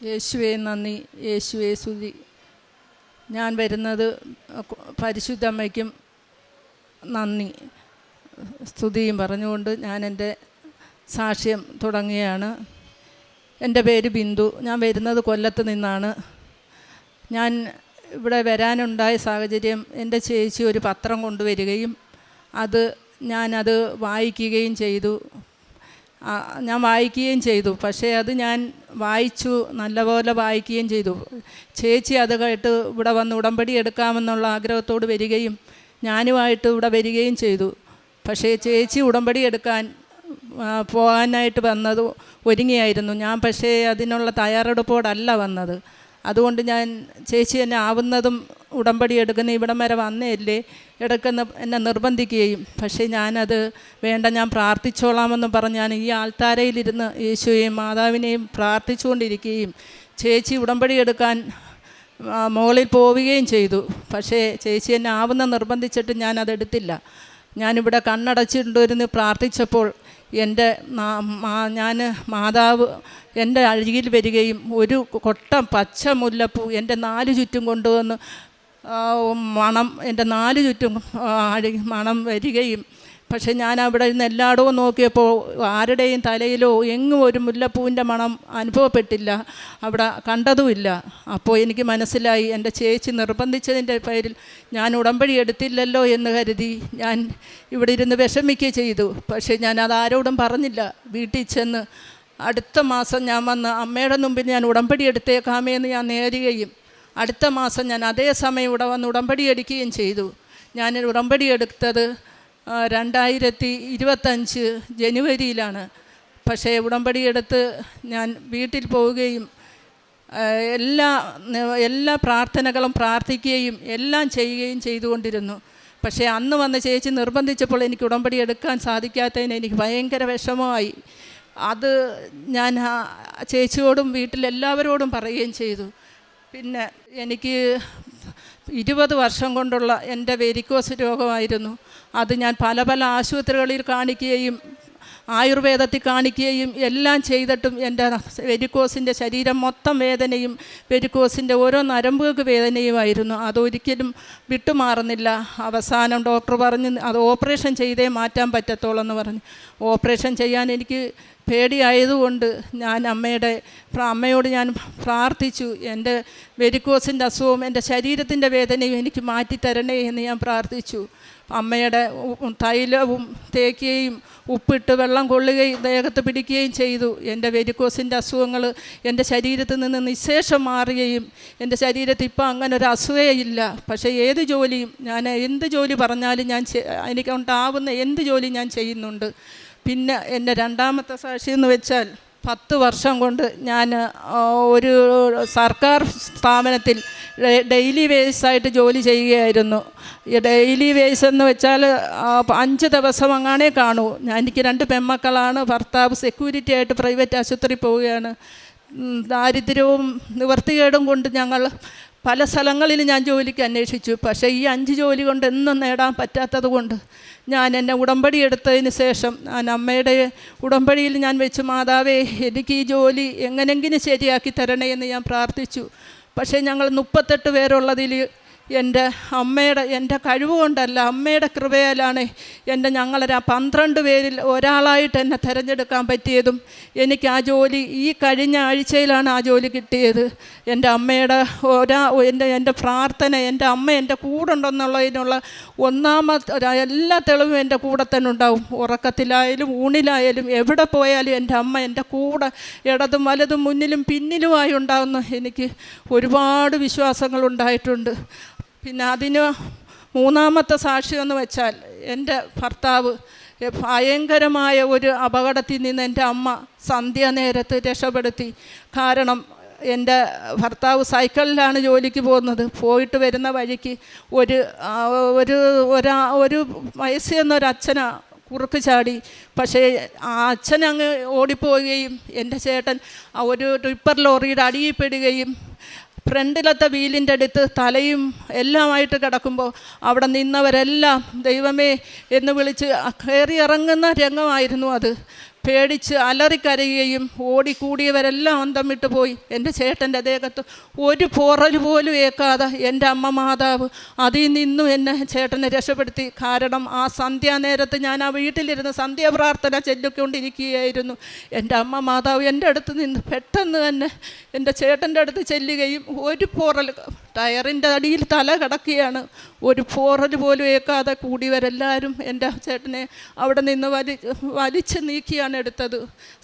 യേശുവേ നന്ദി, യേശുവേ സ്തുതി. ഞാൻ വരുന്നത് പരിശുദ്ധ അമ്മയ്ക്കും നന്ദി സ്തുതിയും പറഞ്ഞുകൊണ്ട് ഞാൻ എൻ്റെ സാക്ഷ്യം തുടങ്ങുകയാണ്. എൻ്റെ പേര് ബിന്ദു. ഞാൻ വരുന്നത് കൊല്ലത്ത് നിന്നാണ്. ഞാൻ ഇവിടെ വരാനുണ്ടായ സാഹചര്യം, എൻ്റെ ചേച്ചി ഒരു പത്രം കൊണ്ടുവരികയും ഞാനത് വായിക്കുകയും ചെയ്തു. ഞാൻ വായിക്കുകയും ചെയ്തു. പക്ഷേ അത് ഞാൻ വായിച്ചു, നല്ലപോലെ വായിക്കുകയും ചെയ്തു. ചേച്ചി അത് കേട്ട് ഇവിടെ വന്ന് ഉടമ്പടി എടുക്കാമെന്നുള്ള ആഗ്രഹത്തോട് വരികയും ഞാനുമായിട്ട് ഇവിടെ വരികയും ചെയ്തു. പക്ഷേ ചേച്ചി ഉടമ്പടി എടുക്കാൻ പോകാനായിട്ട് വന്നത് ഒരുങ്ങിയായിരുന്നു. ഞാൻ പക്ഷേ അതിനുള്ള തയ്യാറെടുപ്പോടല്ല വന്നത്. അതുകൊണ്ട് ഞാൻ ചേച്ചി എന്നെ ആവുന്നതും ഉടമ്പടി എടുക്കുന്ന ഇവിടം വരെ വന്നേയല്ലേ എടുക്കുന്ന എന്നെ നിർബന്ധിക്കുകയും, പക്ഷേ ഞാനത് വേണ്ട, ഞാൻ പ്രാർത്ഥിച്ചോളാമെന്ന് പറഞ്ഞ് ഞാൻ ഈ ആൾത്താരയിലിരുന്ന് യേശുവെയും മാതാവിനെയും പ്രാർത്ഥിച്ചുകൊണ്ടിരിക്കുകയും ചേച്ചി ഉടമ്പടി എടുക്കാൻ മുകളിൽ പോവുകയും ചെയ്തു. പക്ഷേ ചേച്ചി എന്നെ ആവുന്ന നിർബന്ധിച്ചിട്ട് ഞാനതെടുത്തില്ല. ഞാനിവിടെ കണ്ണടച്ചിട്ടുണ്ടിരുന്ന് പ്രാർത്ഥിച്ചപ്പോൾ മാതാവ് എൻ്റെ അരികിൽ വരികയും ഒരു കൊട്ടം പച്ച മുല്ലപ്പൂ എൻ്റെ 4 ചുറ്റും കൊണ്ടുവന്ന് മണം എൻ്റെ 4 ചുറ്റും മണം വരികയും, പക്ഷേ ഞാൻ അവിടെ നിന്ന് എല്ലായിടവും നോക്കിയപ്പോൾ ആരുടെയും തലയിലോ എങ്ങും ഒരു മുല്ലപ്പൂവിൻ്റെ മണം അനുഭവപ്പെട്ടില്ല, അവിടെ കണ്ടതുമില്ല. അപ്പോൾ എനിക്ക് മനസ്സിലായി, എൻ്റെ ചേച്ചി നിർബന്ധിച്ചതിൻ്റെ പേരിൽ ഞാൻ ഉടമ്പടി എടുത്തില്ലല്ലോ എന്ന് കരുതി ഞാൻ ഇവിടെ ഇരുന്ന് വിഷമിക്കുകയും ചെയ്തു. പക്ഷേ ഞാൻ അതാരോടും പറഞ്ഞില്ല. വീട്ടിൽ ചെന്ന് അടുത്ത മാസം ഞാൻ വന്ന് അമ്മയുടെ മുമ്പിൽ ഞാൻ ഉടമ്പടി എടുത്തേക്കാമേ എന്ന് ഞാൻ നേരുകയും അടുത്ത മാസം ഞാൻ അതേ സമയം ഇവിടെ വന്ന് ഉടമ്പടി എടുക്കുകയും ചെയ്തു. ഞാൻ ഉടമ്പടി എടുത്തത് 2025 ജനുവരിയിലാണ്. പക്ഷേ ഉടമ്പടി എടുത്ത് ഞാൻ വീട്ടിൽ പോവുകയും എല്ലാ പ്രാർത്ഥനകളും പ്രാർത്ഥിക്കുകയും എല്ലാം ചെയ്യുകയും ചെയ്തുകൊണ്ടിരുന്നു. പക്ഷേ അന്ന് വന്ന് ചേച്ചി നിർബന്ധിച്ചപ്പോൾ എനിക്ക് ഉടമ്പടി എടുക്കാൻ സാധിക്കാത്തതിന് എനിക്ക് ഭയങ്കര വിഷമമായി. അത് ഞാൻ ചേച്ചിയോടും വീട്ടിലെല്ലാവരോടും പറയുകയും ചെയ്തു. പിന്നെ എനിക്ക് 20 വർഷം കൊണ്ടുള്ള എൻ്റെ വെരിക്കോസ് രോഗമായിരുന്നു. അത് ഞാൻ പല ആശുപത്രികളിൽ കാണിക്കുകയും ആയുർവേദത്തിൽ കാണിക്കുകയും എല്ലാം ചെയ്തിട്ടും എൻ്റെ വെരിക്കോസിൻ്റെ ശരീരം മൊത്തം വേദനയും വെരിക്കോസിൻ്റെ ഓരോ നരമ്പുകൾക്ക് വേദനയുമായിരുന്നു. അതൊരിക്കലും വിട്ടുമാറുന്നില്ല. അവസാനം ഡോക്ടർ പറഞ്ഞ് അത് ഓപ്പറേഷൻ ചെയ്തേ മാറ്റാൻ പറ്റത്തുള്ളൂ എന്ന് പറഞ്ഞ് ഓപ്പറേഷൻ ചെയ്യാൻ എനിക്ക് പേടിയായതുകൊണ്ട് ഞാൻ അമ്മയോട് ഞാൻ പ്രാർത്ഥിച്ചു. എൻ്റെ വെരിക്കോസിൻ്റെ അസുഖവും എൻ്റെ ശരീരത്തിൻ്റെ വേദനയും എനിക്ക് മാറ്റിത്തരണേ എന്ന് ഞാൻ പ്രാർത്ഥിച്ചു. അമ്മയുടെ തൈലവും തേക്കുകയും ഉപ്പിട്ട് വെള്ളം കൊള്ളുകയും ദേഹത്ത് പിടിക്കുകയും ചെയ്തു. എൻ്റെ വെരിക്കോസിൻ്റെ അസുഖങ്ങൾ എൻ്റെ ശരീരത്തിൽ നിന്ന് നിശേഷം മാറുകയും എൻ്റെ ശരീരത്തിൽ ഇപ്പോൾ അങ്ങനെ ഒരു അസുഖമേ ഇല്ല. പക്ഷേ ഏത് ജോലിയും ഞാൻ എന്ത് ജോലി പറഞ്ഞാലും എനിക്കുണ്ടാവുന്ന എന്ത് ജോലി ഞാൻ ചെയ്യുന്നുണ്ട്. പിന്നെ എൻ്റെ രണ്ടാമത്തെ സാക്ഷി എന്ന് വെച്ചാൽ 10 വർഷം കൊണ്ട് ഞാൻ ഒരു സർക്കാർ സ്ഥാപനത്തിൽ ഡെയിലി വേജസായിട്ട് ജോലി ചെയ്യുകയായിരുന്നു. ഈ ഡെയിലി വേജ് എന്ന് വെച്ചാൽ 5 ദിവസം അങ്ങാണേ കാണൂ. എനിക്ക് 2 പെൺമക്കളാണ്. ഭർത്താവ് സെക്യൂരിറ്റി ആയിട്ട് പ്രൈവറ്റ് ആശുപത്രി പോവുകയാണ്. ദാരിദ്ര്യവും നിവർത്തികേടും കൊണ്ട് ഞങ്ങൾ പല സ്ഥലങ്ങളിൽ ഞാൻ ജോലിക്ക് അന്വേഷിച്ചു. പക്ഷേ ഈ 5 ജോലി കൊണ്ട് ഒന്നും നേടാൻ പറ്റാത്തത് കൊണ്ട് ഞാൻ എന്നെ ഉടമ്പടി എടുത്തതിന് ശേഷം ഞാൻ അമ്മയുടെ ഉടമ്പടിയിൽ ഞാൻ വെച്ച്, മാതാവേ എനിക്ക് ഈ ജോലി എങ്ങനെങ്കിലും ശരിയാക്കി തരണേ എന്ന് ഞാൻ പ്രാർത്ഥിച്ചു. പക്ഷേ ഞങ്ങൾ 38 പേരുള്ളതിൽ എൻ്റെ കഴിവ് കൊണ്ടല്ല, അമ്മയുടെ കൃപയാലാണ് ഞങ്ങളൊരു 12 പേരിൽ ഒരാളായിട്ട് എന്നെ തിരഞ്ഞെടുക്കാൻ പറ്റിയതും എനിക്ക് ആ ജോലി ഈ കഴിഞ്ഞ ആഴ്ചയിലാണ് ആ ജോലി കിട്ടിയത്. എൻ്റെ അമ്മയുടെ എൻ്റെ പ്രാർത്ഥന, എൻ്റെ അമ്മ എൻ്റെ കൂടെ ഉണ്ടെന്നുള്ളതിനുള്ള എല്ലാ തെളിവും എൻ്റെ കൂടെ തന്നെ ഉണ്ടാവും. ഉറക്കത്തിലായാലും ഊണിലായാലും എവിടെ പോയാലും എൻ്റെ അമ്മ എൻ്റെ കൂടെ ഇടതും വലതും മുന്നിലും പിന്നിലുമായി ഉണ്ടാകുന്ന എനിക്ക് ഒരുപാട് വിശ്വാസങ്ങളുണ്ടായിട്ടുണ്ട്. പിന്നെ അതിന് മൂന്നാമത്തെ സാക്ഷ്യമെന്ന് വെച്ചാൽ, എൻ്റെ ഭർത്താവ് ഭയങ്കരമായ ഒരു അപകടത്തിൽ നിന്ന് എൻ്റെ അമ്മ സന്ധ്യാനേരത്ത് രക്ഷപ്പെടുത്തി. കാരണം എൻ്റെ ഭർത്താവ് സൈക്കിളിലാണ് ജോലിക്ക് പോകുന്നത്. പോയിട്ട് വരുന്ന വഴിക്ക് ഒരു വയസ്സെന്നൊരച്ഛനാ കുറുക്ക് ചാടി. പക്ഷേ ആ അച്ഛൻ അങ്ങ് ഓടിപ്പോവുകയും എൻ്റെ ചേട്ടൻ ഒരു ടിപ്പർ ലോറിയുടെ അടിയിൽപ്പെടുകയും ഫ്രണ്ടിലത്തെ വീലിൻ്റെ അടുത്ത് തലയും എല്ലാമായിട്ട് കിടക്കുമ്പോൾ അവിടെ നിന്നവരെല്ലാം ദൈവമേ എന്ന് വിളിച്ച് കയറി ഇറങ്ങുന്ന രംഗമായിരുന്നു അത്. പേടിച്ച് അലറിക്കരയുകയും ഓടിക്കൂടിയവരെല്ലാം അന്തം വിട്ടു പോയി. എൻ്റെ ചേട്ടൻ്റെ ദേഹത്ത് ഒരു പോറൽ പോലും ഏൽക്കാതെ എൻ്റെ അമ്മ മാതാവ് അതിൽ നിന്നും എന്നെ ചേട്ടനെ രക്ഷപ്പെടുത്തി. കാരണം ആ സന്ധ്യാനേരത്ത് ഞാൻ ആ വീട്ടിലിരുന്ന് സന്ധ്യാപ്രാർത്ഥന ചൊല്ലിക്കൊണ്ടിരിക്കുകയായിരുന്നു. എൻ്റെ അമ്മ മാതാവ് എൻ്റെ അടുത്ത് നിന്ന് പെട്ടെന്ന് തന്നെ എൻ്റെ ചേട്ടൻ്റെ അടുത്ത് ചെല്ലുകയും ഒരു പോറൽ, ടയറിൻ്റെ അടിയിൽ തല കിടക്കുകയാണ്, ഒരു പോറൽ പോലും ഏൽക്കാതെ കൂടിയവരെല്ലാവരും എൻ്റെ ചേട്ടനെ അവിടെ നിന്ന് വലിച്ച് നീക്കിയാണ് എടുത്തത്.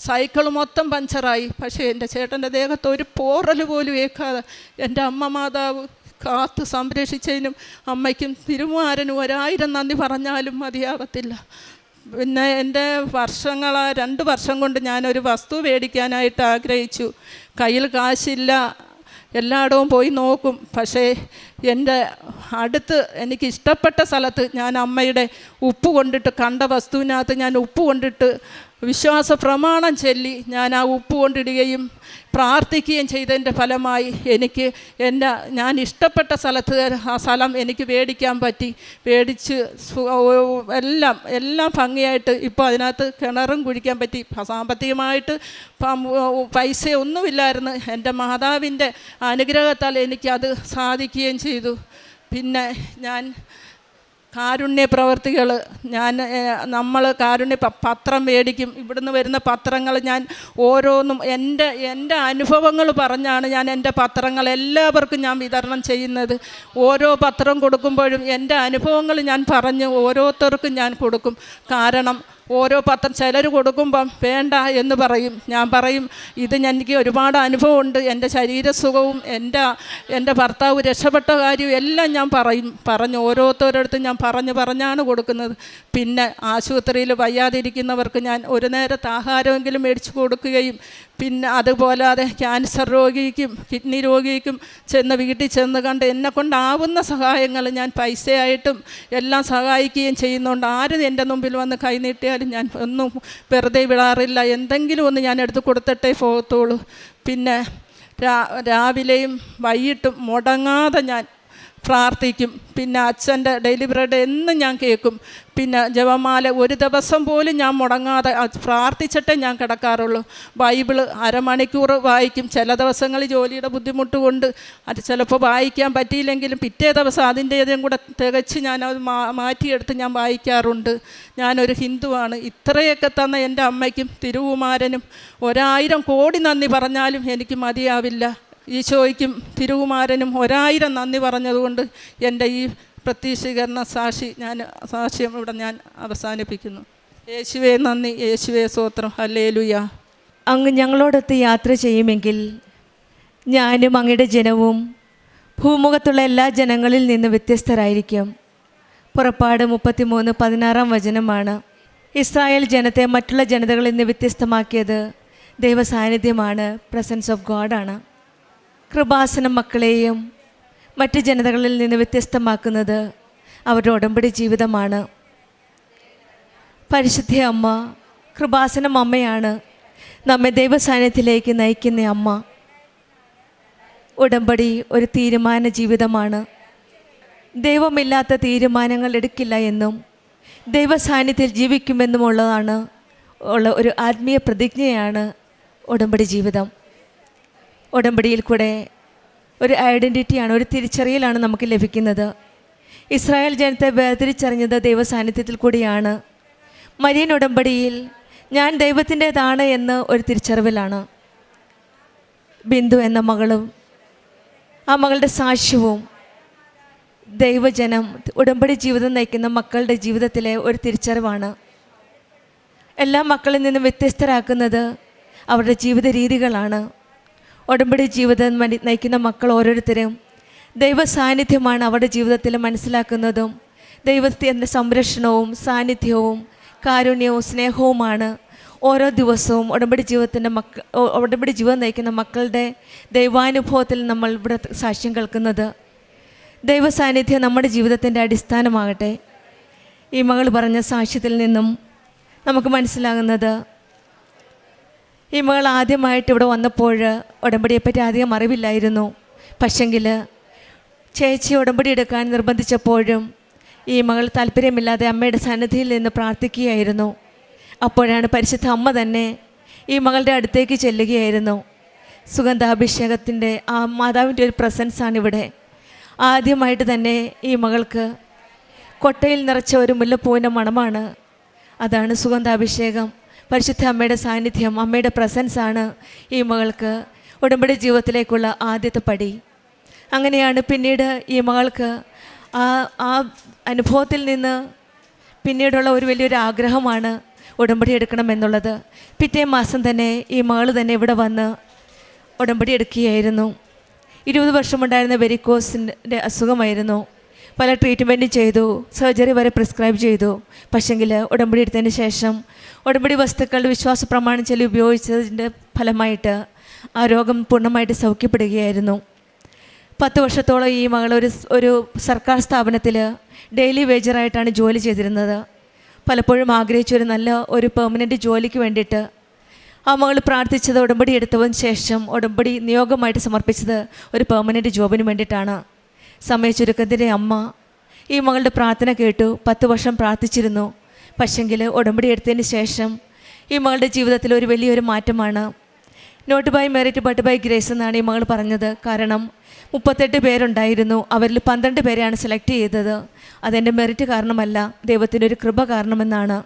സൈക്കിൾ മൊത്തം പഞ്ചറായി. പക്ഷേ എൻ്റെ ചേട്ടൻ്റെ ദേഹത്ത് ഒരു പോറൽ പോലും ഏൽക്കാതെ എൻ്റെ അമ്മ മാതാവ് കാത്ത് സംരക്ഷിച്ചതിനും അമ്മയ്ക്കും തിരുമാരനും 1000 നന്ദി പറഞ്ഞാലും മതിയാകത്തില്ല. പിന്നെ എൻ്റെ 2 വർഷം കൊണ്ട് ഞാനൊരു വസ്തു മേടിക്കാനായിട്ട് ആഗ്രഹിച്ചു. കയ്യിൽ കാശില്ല, എല്ലായിടവും പോയി നോക്കും. പക്ഷേ എൻ്റെ അടുത്ത് എനിക്ക് ഇഷ്ടപ്പെട്ട സ്ഥലത്ത് ഞാൻ അമ്മയുടെ ഉപ്പ് കൊണ്ടിട്ട്, കണ്ട വസ്തുവിനകത്ത് ഞാൻ ഉപ്പ് കൊണ്ടിട്ട് വിശ്വാസ പ്രമാണം ചൊല്ലി ഞാൻ ആ ഉപ്പ് കൊണ്ടിടുകയും പ്രാർത്ഥിക്കുകയും ചെയ്തതിൻ്റെ ഫലമായി എനിക്ക് ഞാൻ ഇഷ്ടപ്പെട്ട സ്ഥലത്ത് ആ സ്ഥലം എനിക്ക് മേടിക്കാൻ പറ്റി. മേടിച്ച് എല്ലാം ഭംഗിയായിട്ട് ഇപ്പോൾ അതിനകത്ത് കിണറും കുഴിക്കാൻ പറ്റി. സാമ്പത്തികമായിട്ട് പൈസയൊന്നുമില്ലായിരുന്നു. എൻ്റെ മാതാവിൻ്റെ അനുഗ്രഹത്താൽ എനിക്കത് സാധിക്കുകയും ചെയ്തു. പിന്നെ ഞാൻ കാരുണ്യ പ്രവർത്തികൾ, നമ്മൾ കാരുണ്യ പത്രം മേടിക്കും. ഇവിടുന്ന് വരുന്ന പത്രങ്ങൾ ഞാൻ ഓരോന്നും എൻ്റെ അനുഭവങ്ങൾ പറഞ്ഞാണ് ഞാൻ എൻ്റെ പത്രങ്ങൾ എല്ലാവർക്കും ഞാൻ വിതരണം ചെയ്യുന്നത്. ഓരോ പത്രം കൊടുക്കുമ്പോഴും എൻ്റെ അനുഭവങ്ങൾ ഞാൻ പറഞ്ഞ് ഓരോരുത്തർക്കും ഞാൻ കൊടുക്കും. കാരണം ഓരോ പത്രം ചിലർ കൊടുക്കുമ്പം വേണ്ട എന്ന് പറയും. ഞാൻ പറയും, ഇത് എനിക്ക് ഒരുപാട് അനുഭവമുണ്ട്, എൻ്റെ ശരീരസുഖവും എൻ്റെ ഭർത്താവ് രക്ഷപ്പെട്ട കാര്യവും എല്ലാം ഞാൻ പറഞ്ഞ് ഓരോരുത്തരടുത്തും ഞാൻ പറഞ്ഞാണ് കൊടുക്കുന്നത്. പിന്നെ ആശുപത്രിയിൽ വയ്യാതിരിക്കുന്നവർക്ക് ഞാൻ ഒരു നേരത്തെ ആഹാരമെങ്കിലും മേടിച്ച് കൊടുക്കുകയും, പിന്നെ അതുപോലാതെ ക്യാൻസർ രോഗിക്കും കിഡ്നി രോഗിക്കും വീട്ടിൽ ചെന്ന് കണ്ട് എന്നെക്കൊണ്ടാവുന്ന സഹായങ്ങൾ ഞാൻ പൈസയായിട്ടും എല്ലാം സഹായിക്കുകയും ചെയ്യുന്നുണ്ട്. ആരും എൻ്റെ മുമ്പിൽ വന്ന് കൈനീട്ടിയാലും ഞാൻ ഒന്നും വെറുതെ വിടാറില്ല. എന്തെങ്കിലും ഒന്ന് ഞാൻ എടുത്ത് കൊടുത്തിട്ടേ പോകത്തുള്ളൂ. പിന്നെ രാവിലെയും വൈകിട്ടും മുടങ്ങാതെ ഞാൻ പ്രാർത്ഥിക്കും. പിന്നെ അച്ഛൻ്റെ ഡെയിലി ബ്രെഡ് എന്നും ഞാൻ കേൾക്കും. പിന്നെ ജപമാല ഒരു ദിവസം പോലും ഞാൻ മുടങ്ങാതെ പ്രാർത്ഥിച്ചിട്ടേ ഞാൻ കിടക്കാറുള്ളൂ. ബൈബിള് അരമണിക്കൂർ വായിക്കും. ചില ദിവസങ്ങളിൽ ജോലിയുടെ ബുദ്ധിമുട്ട് കൊണ്ട് അത് ചിലപ്പോൾ വായിക്കാൻ പറ്റിയില്ലെങ്കിലും പിറ്റേ ദിവസം അതിൻ്റേതും കൂടെ തികച്ച് ഞാനത് മാറ്റിയെടുത്ത് ഞാൻ വായിക്കാറുണ്ട്. ഞാനൊരു ഹിന്ദുവാണ്. ഇത്രയൊക്കെ തന്ന എൻ്റെ അമ്മയ്ക്കും തിരുകുമാരനും 1000 കോടി നന്ദി പറഞ്ഞാലും എനിക്ക് മതിയാവില്ല. ഈശോയ്ക്കും തിരുകുമാരനും 1000 നന്ദി പറഞ്ഞതുകൊണ്ട് എൻ്റെ ഈ പ്രത്യക്ഷീകരണ സാക്ഷ്യം ഇവിടെ ഞാൻ അവസാനിപ്പിക്കുന്നു. യേശുവേ നന്ദി, യേശുവേ സ്തോത്രം, ഹല്ലേലൂയ. അങ്ങ് ഞങ്ങളോടൊത്ത് യാത്ര ചെയ്യുമെങ്കിൽ ഞാനും അങ്ങയുടെ ജനവും ഭൂമുഖത്തുള്ള എല്ലാ ജനങ്ങളിൽ നിന്ന് വ്യത്യസ്തരായിരിക്കും. പുറപ്പാട് 33:16 വചനമാണ്. ഇസ്രായേൽ ജനത്തെ മറ്റുള്ള ജനതകളിൽ നിന്ന് വ്യത്യസ്തമാക്കിയത് ദൈവസാന്നിധ്യമാണ്, പ്രസൻസ് ഓഫ് ഗോഡാണ്. കൃപാസനം മക്കളെയും മറ്റ് ജനതകളിൽ നിന്ന് വ്യത്യസ്തമാക്കുന്നത് അവരുടെ ഉടമ്പടി ജീവിതമാണ്. പരിശുദ്ധ അമ്മ കൃപാസനം അമ്മയാണ്, നമ്മെ ദൈവസാന്നിധ്യത്തിലേക്ക് നയിക്കുന്ന അമ്മ. ഉടമ്പടി ഒരു തീരുമാന ജീവിതമാണ്. ദൈവമില്ലാത്ത തീരുമാനങ്ങൾ എടുക്കില്ല എന്നും ദൈവസാന്നിധ്യത്തിൽ ജീവിക്കുമെന്നുമുള്ളതാണ് ഒരു ആത്മീയ പ്രതിജ്ഞയാണ് ഉടമ്പടി ജീവിതം. ഉടമ്പടിയിൽ കൂടെ ഒരു ഐഡൻറ്റിറ്റിയാണ്, ഒരു തിരിച്ചറിയലാണ് നമുക്ക് ലഭിക്കുന്നത്. ഇസ്രായേൽ ജനത്തെ വേർതിരിച്ചറിഞ്ഞത് ദൈവസാന്നിധ്യത്തിൽ കൂടിയാണ്. മരിയൻ ഉടമ്പടിയിൽ ഞാൻ ദൈവത്തിൻ്റെതാണ് എന്ന് ഒരു തിരിച്ചറിവിലാണ്. ബിന്ദു എന്ന മകളും ആ മകളുടെ സാക്ഷ്യവും ദൈവജനം ഉടമ്പടി ജീവിതം നയിക്കുന്ന മക്കളുടെ ജീവിതത്തിലെ ഒരു തിരിച്ചറിവാണ്. എല്ലാ മക്കളിൽ നിന്നും വ്യത്യസ്തരാക്കുന്നത് അവരുടെ ജീവിത രീതികളാണ്. ഉടമ്പടി ജീവിതം നയിക്കുന്ന മക്കൾ ഓരോരുത്തരും ദൈവ സാന്നിധ്യമാണ് അവരുടെ ജീവിതത്തിൽ മനസ്സിലാക്കുന്നതും ദൈവത്തിൻ്റെ സംരക്ഷണവും സാന്നിധ്യവും കാരുണ്യവും സ്നേഹവുമാണ് ഓരോ ദിവസവും ഉടമ്പടി ജീവിതം നയിക്കുന്ന മക്കളുടെ ദൈവാനുഭവത്തിൽ നമ്മൾ ഇവിടെ സാക്ഷ്യം കേൾക്കുന്നത്. ദൈവ സാന്നിധ്യം നമ്മുടെ ജീവിതത്തിൻ്റെ അടിസ്ഥാനമാകട്ടെ. ഈ മകൾ പറഞ്ഞ സാക്ഷ്യത്തിൽ നിന്നും നമുക്ക് മനസ്സിലാകുന്നത്, ഈ മകൾ ആദ്യമായിട്ട് ഇവിടെ വന്നപ്പോൾ ഉടമ്പടിയെപ്പറ്റി അധികം അറിവില്ലായിരുന്നു. പക്ഷെങ്കിൽ ചേച്ചി ഉടമ്പടി എടുക്കാൻ നിർബന്ധിച്ചപ്പോഴും ഈ മകൾ താല്പര്യമില്ലാതെ അമ്മയുടെ സന്നിധിയിൽ നിന്ന് പ്രാർത്ഥിക്കുകയായിരുന്നു. അപ്പോഴാണ് പരിശുദ്ധ അമ്മ തന്നെ ഈ മകളുടെ അടുത്തേക്ക് ചെല്ലുകയായിരുന്നു. സുഗന്ധാഭിഷേകത്തിൻ്റെ ആ മാതാവിൻ്റെ ഒരു പ്രസൻസാണ് ഇവിടെ. ആദ്യമായിട്ട് തന്നെ ഈ മകൾക്ക് കൊട്ടയിൽ നിറച്ച ഒരു മുല്ലപ്പൂവിൻ്റെ മണമാണ്. അതാണ് സുഗന്ധാഭിഷേകം. പരിശുദ്ധ അമ്മയുടെ സാന്നിധ്യം, അമ്മയുടെ പ്രസൻസാണ് ഈ മകൾക്ക് ഉടമ്പടി ജീവിതത്തിലേക്കുള്ള ആദ്യത്തെ പടി. അങ്ങനെയാണ് പിന്നീട് ഈ മകൾക്ക് ആ അനുഭവത്തിൽ നിന്ന് പിന്നീടുള്ള ഒരു വലിയൊരു ആഗ്രഹമാണ് ഉടമ്പടി എടുക്കണമെന്നുള്ളത്. പിറ്റേ മാസം തന്നെ ഈ മകൾ തന്നെ ഇവിടെ വന്ന് ഉടമ്പടി എടുക്കുകയായിരുന്നു. 20 വർഷമുണ്ടായിരുന്ന വെരിക്കോസിൻ്റെ അസുഖമായിരുന്നു. പല ട്രീറ്റ്മെൻറ്റും ചെയ്തു, സർജറി വരെ പ്രിസ്ക്രൈബ് ചെയ്തു. പക്ഷെങ്കിൽ ഉടമ്പടി എടുത്തതിന് ശേഷം ഉടമ്പടി വസ്തുക്കൾ വിശ്വാസ പ്രമാണം ചൊല്ലി ഉപയോഗിച്ചതിൻ്റെ ഫലമായിട്ട് ആ രോഗം പൂർണ്ണമായിട്ട് സൗഖ്യപ്പെടുകയായിരുന്നു. 10 വർഷത്തോളം ഈ മകൾ ഒരു സർക്കാർ സ്ഥാപനത്തിൽ ഡെയിലി വേജറായിട്ടാണ് ജോലി ചെയ്തിരുന്നത്. പലപ്പോഴും ആഗ്രഹിച്ചൊരു നല്ല ഒരു പെർമനൻറ്റ് ജോലിക്ക് വേണ്ടിയിട്ട് ആ മകൾ പ്രാർത്ഥിച്ചത് ഉടമ്പടി എടുത്തതിന് ശേഷം ഉടമ്പടി നിയോഗമായിട്ട് സമർപ്പിച്ചത് ഒരു പെർമനൻറ്റ് ജോബിന് വേണ്ടിയിട്ടാണ്. സമയച്ചുരുക്കത്തിൻ്റെ അമ്മ ഈ മകളുടെ പ്രാർത്ഥന കേട്ടു. 10 വർഷം പ്രാർത്ഥിച്ചിരുന്നു. പക്ഷെങ്കിൽ ഉടമ്പടി എടുത്തതിന് ശേഷം ഈ മകളുടെ ജീവിതത്തിൽ ഒരു വലിയൊരു മാറ്റമാണ്. Not by merit but by grace എന്നാണ് ഈ മകൾ പറഞ്ഞത്. കാരണം 38 പേരുണ്ടായിരുന്നു, അവരിൽ 12 പേരെയാണ് സെലക്ട് ചെയ്തത്. അതെൻ്റെ മെറിറ്റ് കാരണമല്ല, ദൈവത്തിൻ്റെ ഒരു കൃപ കാരണമെന്നാണ്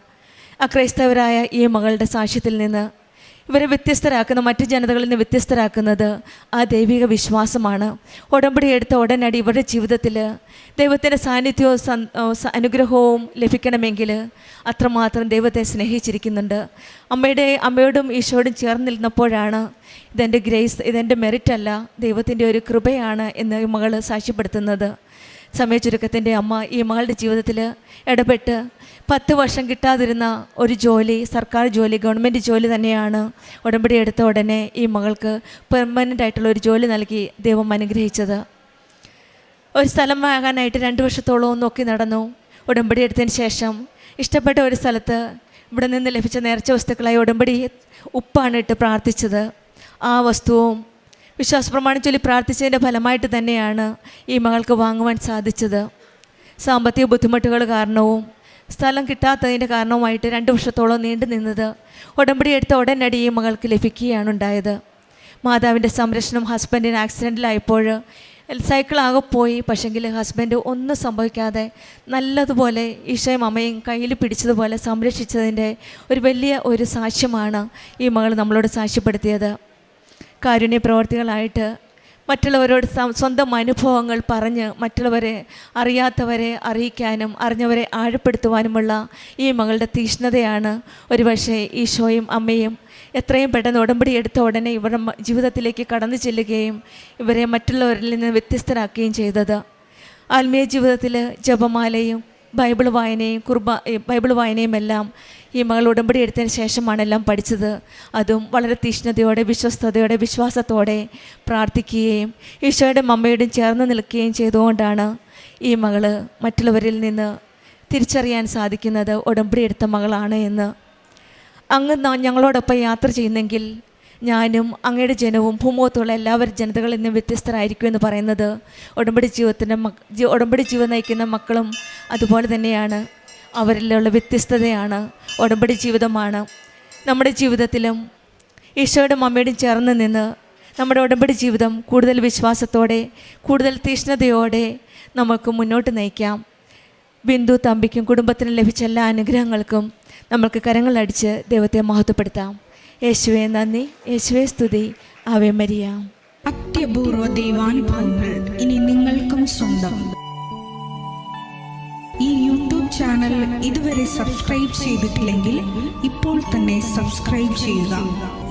അക്രൈസ്തവരായ ഈ മകളുടെ സാക്ഷ്യത്തിൽ നിന്ന് ഇവരെ വ്യത്യസ്തരാക്കുന്ന, മറ്റ് ജനതകളിൽ നിന്ന് വ്യത്യസ്തരാക്കുന്നത് ആ ദൈവിക വിശ്വാസമാണ്. ഉടമ്പടി എടുത്ത ഉടനടി ഇവരുടെ ജീവിതത്തിൽ ദൈവത്തിൻ്റെ സാന്നിധ്യവും അനുഗ്രഹവും ലഭിക്കണമെങ്കിൽ അത്രമാത്രം ദൈവത്തെ സ്നേഹിച്ചിരിക്കുന്നുണ്ട്. അമ്മയോടും ഈശോയോടും ചേർന്ന് നിന്നപ്പോഴാണ് ഇതെൻ്റെ ഗ്രേസ്, ഇതെൻ്റെ മെറിറ്റല്ല, ദൈവത്തിൻ്റെ ഒരു കൃപയാണ് എന്ന് ഈ മകൾ സാക്ഷ്യപ്പെടുത്തുന്നത്. സമയച്ചുരുക്കത്തിൻ്റെ അമ്മ ഈ മകളുടെ ജീവിതത്തിൽ ഇടപെട്ട് 10 വർഷം കിട്ടാതിരുന്ന ഒരു ജോലി, സർക്കാർ ജോലി, ഗവൺമെൻറ് ജോലി തന്നെയാണ് ഉടമ്പടി എടുത്ത ഉടനെ ഈ മകൾക്ക് പെർമനൻ്റ് ആയിട്ടുള്ള ഒരു ജോലി നൽകി ദൈവം അനുഗ്രഹിച്ചത്. ഒരു സ്ഥലം വാങ്ങാനായിട്ട് 2 വർഷത്തോളം നോക്കി നടന്നു. ഉടമ്പടി എടുത്തതിന് ശേഷം ഇഷ്ടപ്പെട്ട ഒരു സ്ഥലത്ത് ഇവിടെ നിന്ന് ലഭിച്ച നേർച്ച വസ്തുക്കളായി ഉടമ്പടി ഉപ്പാണ് ഇട്ട് പ്രാർത്ഥിച്ചത്. ആ വസ്തുവും വിശ്വാസപ്രമാണം ചൊല്ലി പ്രാർത്ഥിച്ചതിൻ്റെ ഫലമായിട്ട് തന്നെയാണ് ഈ മകൾക്ക് വാങ്ങുവാൻ സാധിച്ചത്. സാമ്പത്തിക ബുദ്ധിമുട്ടുകൾ കാരണവും സ്ഥലം കിട്ടാത്തതിൻ്റെ കാരണവുമായിട്ട് 2 വർഷത്തോളം നീണ്ടു നിന്നത് ഉടമ്പടി എടുത്ത ഉടനടി ഈ മകൾക്ക് ലഭിക്കുകയാണ് ഉണ്ടായത്. മാതാവിൻ്റെ സംരക്ഷണം. ഹസ്ബൻഡിന് ആക്സിഡൻറ്റിലായപ്പോൾ സൈക്കിളാകെ പോയി. പക്ഷെങ്കിൽ ഹസ്ബൻഡ് ഒന്നും സംഭവിക്കാതെ നല്ലതുപോലെ ഈശോയും അമ്മയും കയ്യിൽ പിടിച്ചതുപോലെ സംരക്ഷിച്ചതിൻ്റെ ഒരു വലിയ ഒരു സാക്ഷ്യമാണ് ഈ മകൾ നമ്മളോട് സാക്ഷ്യപ്പെടുത്തിയത്. കാരുണ്യ പ്രവർത്തികളായിട്ട് മറ്റുള്ളവരോട് സ്വന്തം അനുഭവങ്ങൾ പറഞ്ഞ് മറ്റുള്ളവരെ അറിയാത്തവരെ അറിയിക്കാനും അറിഞ്ഞവരെ ആഴപ്പെടുത്തുവാനുമുള്ള ഈ മകളുടെ തീഷ്ണതയാണ് ഒരുപക്ഷെ ഈശോയും അമ്മയും എത്രയും പെട്ടെന്ന് ഉടമ്പടി എടുത്ത ഉടനെ ഇവരുടെ ജീവിതത്തിലേക്ക് കടന്നു ചെല്ലുകയും ഇവരെ മറ്റുള്ളവരിൽ നിന്ന് വ്യത്യസ്തരാക്കുകയും ചെയ്തത്. ആത്മീയ ജീവിതത്തിൽ ജപമാലയും ബൈബിൾ വായനയും എല്ലാം ഈ മകൾ ഉടമ്പടി എടുത്തതിന് ശേഷമാണ് എല്ലാം പഠിച്ചത്. അതും വളരെ തീഷ്ണതയോടെ, വിശ്വസ്തയോടെ, വിശ്വാസത്തോടെ പ്രാർത്ഥിക്കുകയും ഈശോയുടെ അമ്മയോടും ചേർന്ന് നിൽക്കുകയും ചെയ്തുകൊണ്ടാണ് ഈ മകൾ മറ്റുള്ളവരിൽ നിന്ന് തിരിച്ചറിയാൻ സാധിക്കുന്നത് ഉടമ്പടി എടുത്ത മകളാണ് എന്ന്. അങ്ങ് ഞങ്ങളോടൊപ്പം യാത്ര ചെയ്യുന്നെങ്കിൽ ഞാനും അങ്ങയുടെ ജനവും ഭൂമുഖത്തുള്ള എല്ലാവരും ജനതകളിൽ നിന്ന് വ്യത്യസ്തരായിരിക്കുമെന്ന് പറയുന്നത് ഉടമ്പടി ജീവിതം നയിക്കുന്ന മക്കളും അതുപോലെ തന്നെയാണ്. അവരിലുള്ള വ്യത്യസ്തതയാണ് ഉടമ്പടി ജീവിതമാണ്. നമ്മുടെ ജീവിതത്തിലും ഈശോയുടെ അമ്മയോടും ചേർന്ന് നിന്ന് നമ്മുടെ ഉടമ്പടി ജീവിതം കൂടുതൽ വിശ്വാസത്തോടെ, കൂടുതൽ തീഷ്ണതയോടെ നമുക്ക് മുന്നോട്ട് നയിക്കാം. ബിന്ദു തമ്പിക്കും കുടുംബത്തിനും ലഭിച്ച എല്ലാ അനുഗ്രഹങ്ങൾക്കും നമ്മൾക്ക് കരങ്ങളടിച്ച് ദൈവത്തെ മഹത്വപ്പെടുത്താം. യേശുവേ നന്ദി, യേശുവേ സ്തുതി, ആവേ മരിയ. അത്യപൂർവ ദൈവാനുഭവങ്ങൾ ഇനി നിങ്ങൾക്കും സ്വന്തം. ഈ യൂട്യൂബ് ചാനൽ ഇതുവരെ സബ്സ്ക്രൈബ് ചെയ്തിട്ടില്ലെങ്കിൽ ഇപ്പോൾ തന്നെ സബ്സ്ക്രൈബ് ചെയ്യുക.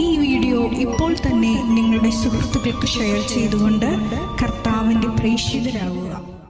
ഈ വീഡിയോ ഇപ്പോൾ തന്നെ നിങ്ങളുടെ സുഹൃത്തുക്കൾക്ക് ഷെയർ ചെയ്തുകൊണ്ട് കർത്താവിൻ്റെ പ്രേക്ഷിതരാകുക.